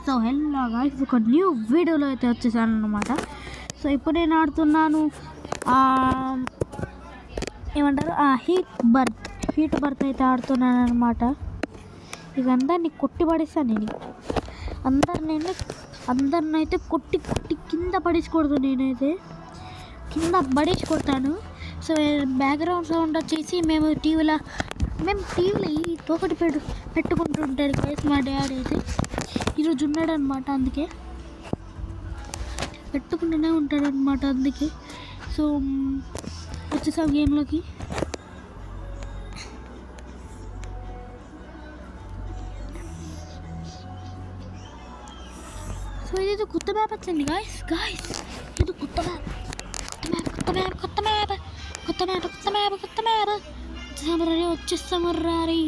So hello guys, ఒక new వీడియోలో అయితే వచ్చేసాను అనమాట. సో ఇప్పుడు నేను ఆడుతున్నాను ఏమంటారు హీట్ బర్త్ అయితే ఆడుతున్నాను అనమాట. ఇక అందరినీ కొట్టి పడేస్తాను నేను. అందరిని అయితే కొట్టి కింద పడేసి నేనైతే కింద పడేసి కొడతాను. సో బ్యాక్గ్రౌండ్ సౌండ్ వచ్చేసి మేము టీవీలో ఈ తోకటి పెట్టుకుంటుంటాడు గైస్ మా డాడీ అయితే. ఈరోజు ఉన్నాడు అనమాట, అందుకే పెట్టుకుంటూనే ఉంటాడు అనమాట, అందుకే. సో వచ్చేసాం గేమ్లోకి. సో ఇది కొత్త మ్యాప్ వచ్చింది గాయస్, ఇది కొత్త మ్యాప్ వచ్చేస్తాము రారీ.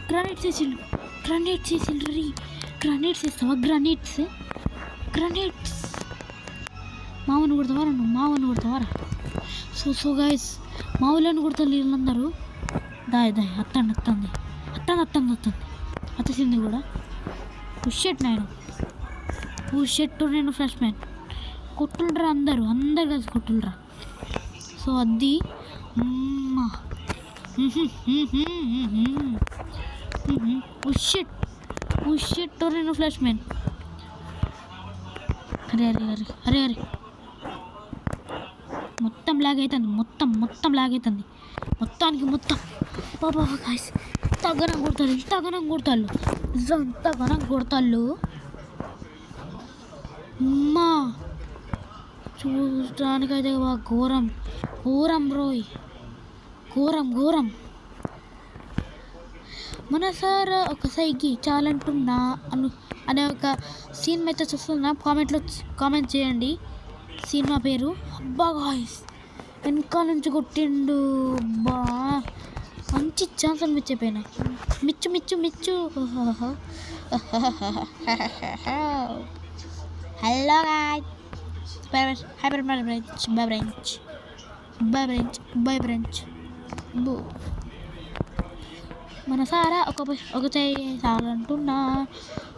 గ్రానైట్స్ వేసిండ్రు రీ. గ్రానైట్స్ వేస్తావా? గ్రానైట్స్ మామని కొడతావారా? సో గాయస్, మావులను కొడతారు వీళ్ళందరూ. దాయ్ అత్తంది వచ్చేసింది కూడా. నేను ఫ్రెష్ మ్యాన్ కొట్టుండ్రా, అందరు కలిసి కొట్టుండ్రా. సో అది నేను ఫ్లాష్ మ్యాన్. అరే మొత్తం లాగ్ అవుతుంది, మొత్తానికి బాబా గాయ్స్, ఇంతగానం కొడతాళ్ళు. అమ్మా చూడటానికైతే ఘోరం రోయ్, ఘోరం. మన సార్ ఒక సైకి చాలంటున్నా అనే ఒక సీన్ అయితే చూస్తున్నా. కామెంట్ చేయండి సినిమా పేరు. అబ్బా గాయ్స్, వెనకాల నుంచి కొట్టిండు. అబ్బా మంచి ఛాన్స్ అని మిచ్చిపోయినా. మిచ్చు హలో గాయ్స్, బై బ్రెంచ్. మన సారా ఒక చేయి చాలంటున్నా.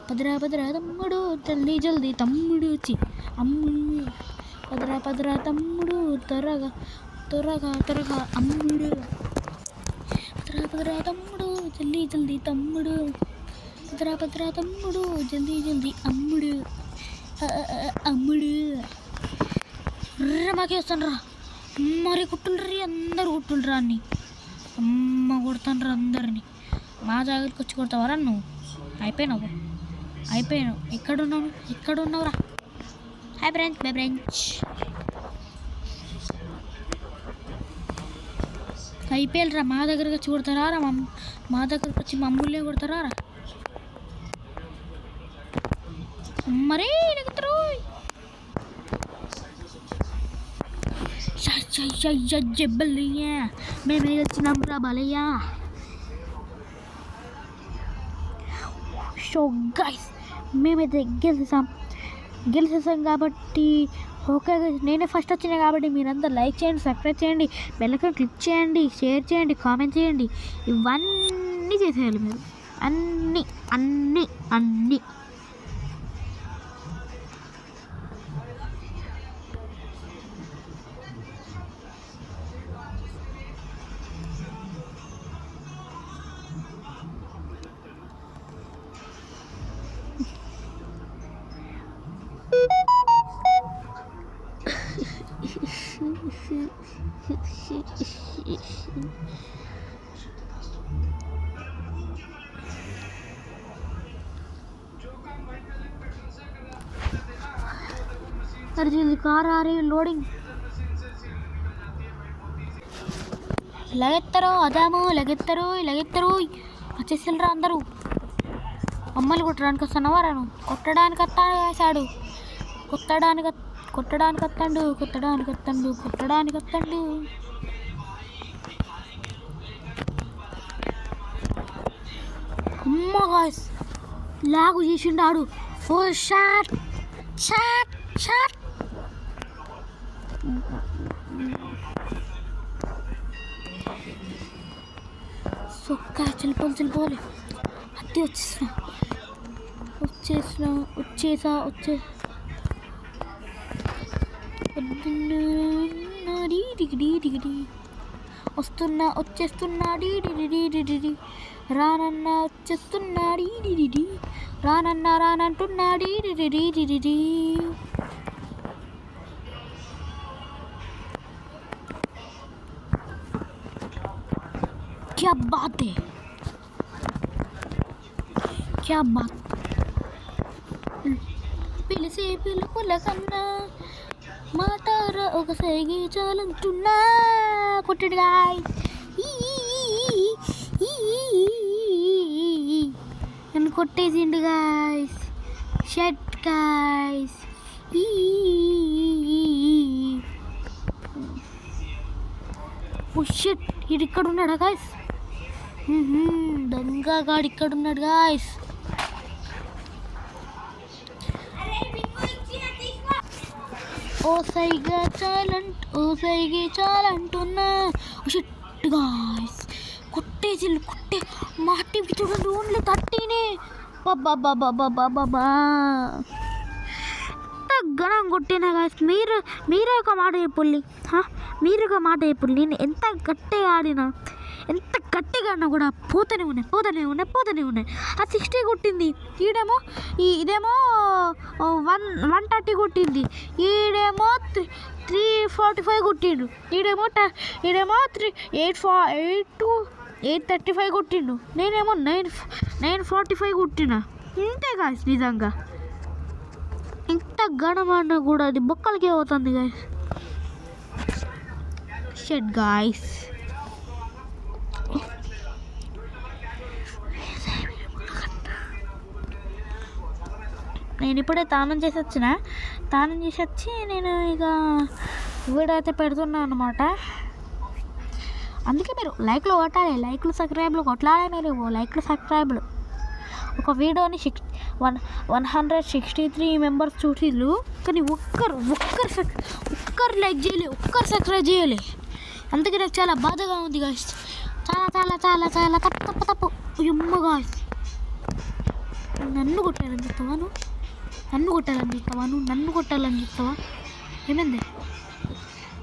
పదరా తమ్ముడు, జల్దీ తమ్ముడు అమ్ముడు. పదరా తమ్ముడు, త్వరగా అమ్ముడు. పదరా తమ్ముడు, జల్దీ తమ్ముడు. పదరా తమ్ముడు, జల్దీ అమ్ముడు. మాకే వస్తానరా, మరి కుట్టుండ్రీ, అందరు కుట్టుండ్రా అన్ని. అమ్మ కొడతాను అందరినీ. మా జాగ్రత్తకి వచ్చి కొడతావరా నువ్వు? అయిపోయినావు. ఎక్కడున్నావురా? బై బ్రెంచ్. అయిపోయారా? మా దగ్గరకు వచ్చి కొడతారా? మా దగ్గరకు వచ్చి మమ్మల్ని కొడతారా? మరీ జబ్బలయ్యా, మేమే వచ్చినాం రా బలయ్యా. సో గైస్, మేమైతే గెలిచేసాం కాబట్టి ఓకే. నేనే ఫస్ట్ వచ్చినా కాబట్టి మీరంతా లైక్ చేయండి, సబ్స్క్రైబ్ చేయండి, బెల్ ఐకాన్ క్లిక్ చేయండి, షేర్ చేయండి, కామెంట్ చేయండి. ఇవన్నీ చేసేయాలి మీరు, అన్నీ. अरे कार आ रही है, लोडिंग. లగెత్తరు వచ్చేసిరా అందరూ. అమ్మలు కొట్టడానికి వస్తున్నావా? రాను కొట్టడానికి వస్తాడు. కొట్టడానికి వస్తాడు. అమ్మ గాయ్స్, లాగు చేసిండాడు. ఓ షాట్. సో వెళ్ళిపోవాలి. అత్తే వచ్చేసా వచ్చేస్తున్నా రానంటున్నాడు. क्या बात है, क्या बात. పిలిసే పిలుపుల కన్నా మాటారా ఒక సైగి చాలంటున్నా. కొట్టడు గాయ్స్, నన్ను కొట్టేసిండు guys. Shut guys. Oh shut, ఇది ఇక్కడ ఉన్నాడా గాయ్స్? దొంగగాడు ఇక్కడ ఉన్నాడు గాయ్స్. ఓ సైగా చాలంటున్నా. షట్ గాయ్స్, కొట్టే మాటి చూడండి, ఓన్లీ 13. బాబా గణం కొట్టినా గాయస్. మీరే ఒక మాట చెప్పుల్లి, నేను ఎంత గట్టిగా ఆడినా, ఎంత గట్టిగా ఆడినా కూడా పోతూనే ఉన్నాయి. ఆ 60 కొట్టింది, ఇదేమో 130 కొట్టింది, ఈడేమో 345 కొట్టిండు, ఈడేమో 835 కొట్టిండు, నేనేమో 945 కొట్టినా. ఇంతే గాయస్, నిజంగా ఎంత గణమన్నా కూడా అది బొక్కలకే అవుతుంది గాయస్. Shut guys. నేను ఇప్పుడే తానం చేసి వచ్చి నేను ఇక వీడియో అయితే పెడుతున్నాను అన్నమాట. అందుకే మీరు లైక్లు కొట్టాలి, సబ్స్క్రైబ్లు కొట్లాలి. మీరు లైక్లు సబ్స్క్రైబ్లు. ఒక వీడియోని 163 మెంబర్స్ చూసిళ్ళు, కానీ ఒక్కరు లైక్ చేయలే, ఒక్కరు సబ్స్క్రైబ్ చేయలే. అందుకే నాకు చాలా బాధగా ఉంది గాయస్. చాలా తప్పు. అమ్మ గాయస్, నన్ను కొట్టాలని చెప్తావా నువ్వు? నన్ను కొట్టాలని చెప్తావా? ఏమైంది?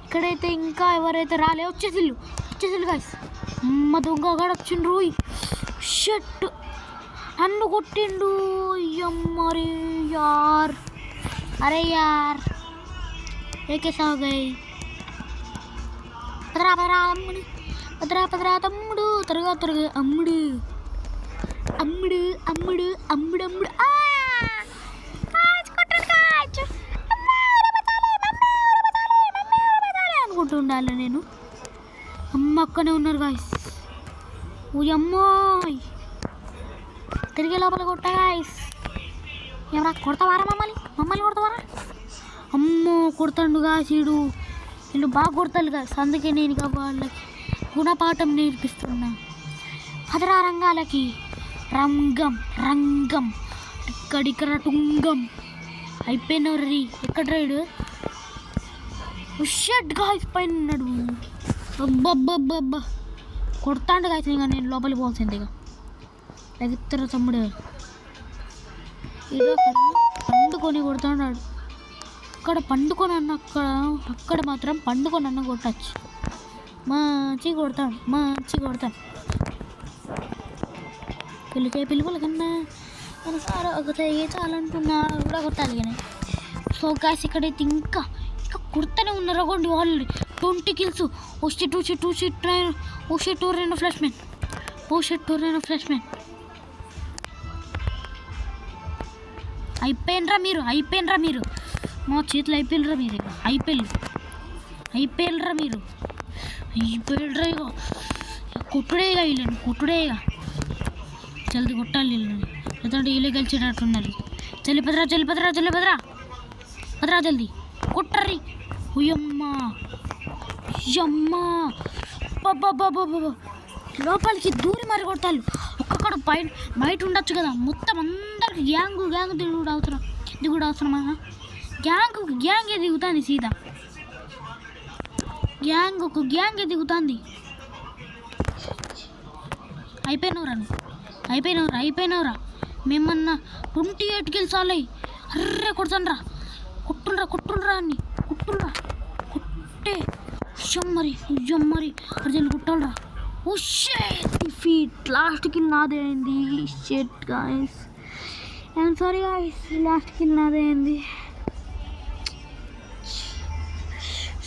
ఇక్కడైతే ఇంకా ఎవరైతే రాలే వచ్చేసిళ్ళు గాయస్. అమ్మ దొంగగాడు వచ్చిండ్రు. షట్, నన్ను కొట్టిండు. అమ్మరే యార్, అరే యార్, ఏకేసా గై. పదరా తమ్ముడు, త్వరగా అమ్ముడు. అనుకుంటుండాలి నేను. అమ్మ అక్కనే ఉన్నారు గాయస్. అమ్మాయి తిరిగే లోపల కొట్టా గాయస్. ఏమరా కొడతావారా? మమ్మల్ని కొడతావారా? అమ్మో కొడతాడు గాయస్. వీళ్ళు బాగా కొడతారు గాయస్. అందుకే నేను ఇక వాళ్ళకి గుణపాఠం నేర్పిస్తున్నా. పదరా రంగాలకి. రంగం ఇక్కడిక్కడ టుంగం అయిపోయినర్రీ. ఎక్కడ రైడు? షట్ గాయస్, పైన ఉన్నాడు. అబ్బబ్బబ్బబ్బా కొడతాండు గాయస్. ఇక నేను లోపలికి పోవాల్సింది. ఇక ఎగుతారు తమ్ముడు. ఇదో పండుకొని కొడుతున్నాడు. అక్కడ పండుకొని అక్కడ మాత్రం పండుకొని కొట్టచ్చు. మంచి కొడతాం. పిలుపుల కన్నా మనసారా ఒకసారి చాలంటున్నా కూడా కొట్టాలి. కానీ సో గాయస్, ఇక్కడైతే ఇంకా కుర్తనే ఉన్నారు అవ్వండి వాళ్ళు. 20 kills. టూ షిట్ రెండు ఫ్లాష్మెన్. అయిపోయినరా మీరు. మా చేతులు అయిపోయినరా మీరు. అయిపోయినరా మీరు. ఇక కొట్టుడేగా వీళ్ళని, జల్దీ కొట్టాలి వీళ్ళని. లేదంటే వీళ్ళే గెలిచేటట్టున్నారు. చెల్లిపదరా జల్దీ కొట్టర్రి. ఉయ్యమ్మా లోపలికి దూరి మరి కొడతారు. ఒక్కొక్కడు బయట ఉండొచ్చు కదా. మొత్తం అందరికి గ్యాంగ్ దిగుడు అవసరమా? గ్యాంగే దిగుతుంది సీదా. గ్యాంగే దిగుతుంది. అయిపోయినవురా మేమన్నా 28 గెలిచాలి. అర్రే కొడతానరా, కొట్టుండ్రా అని కొట్టే మరి అర్జెంట్ కొట్టాలరా. Oh shit, defeat. Last kill నాదే అయింది. Shit guys, I'm sorry guys, last kill నాదే అయింది.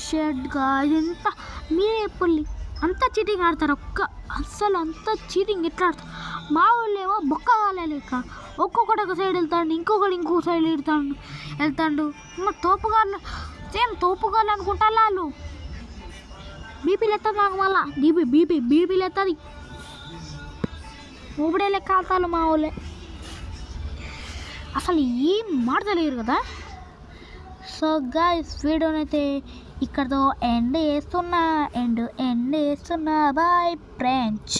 షిట్ గాయ్స్, ఎంత మీరే చెప్పండి, అంత చీటింగ్ ఆడతారు? అస్సలు అంత చీటింగ్ ఎట్లా ఆడతారు? మా వాళ్ళు ఏమో బొక్క కాలేక ఒక్కొక్కటి ఒక సైడ్ వెళ్తాడు, ఇంకొకటి ఇంకో సైడ్ వెళ్తాడు. తోపుగాళ్ళు సేమ్ తోపుగాళ్ళు అనుకుంటా. వాళ్ళు బీపీలు ఎత్తుంది నాకు, మళ్ళా బీపీలు ఎత్తుంది. ఊపిడే లెక్క ఆడతారు మా వాళ్ళే, అసలు ఏం మాడతలేరు కదా. సో గాయ్స్, వీడియోనైతే ఇక్కడతో ఎండ్ చేస్తున్నా. Bye friends.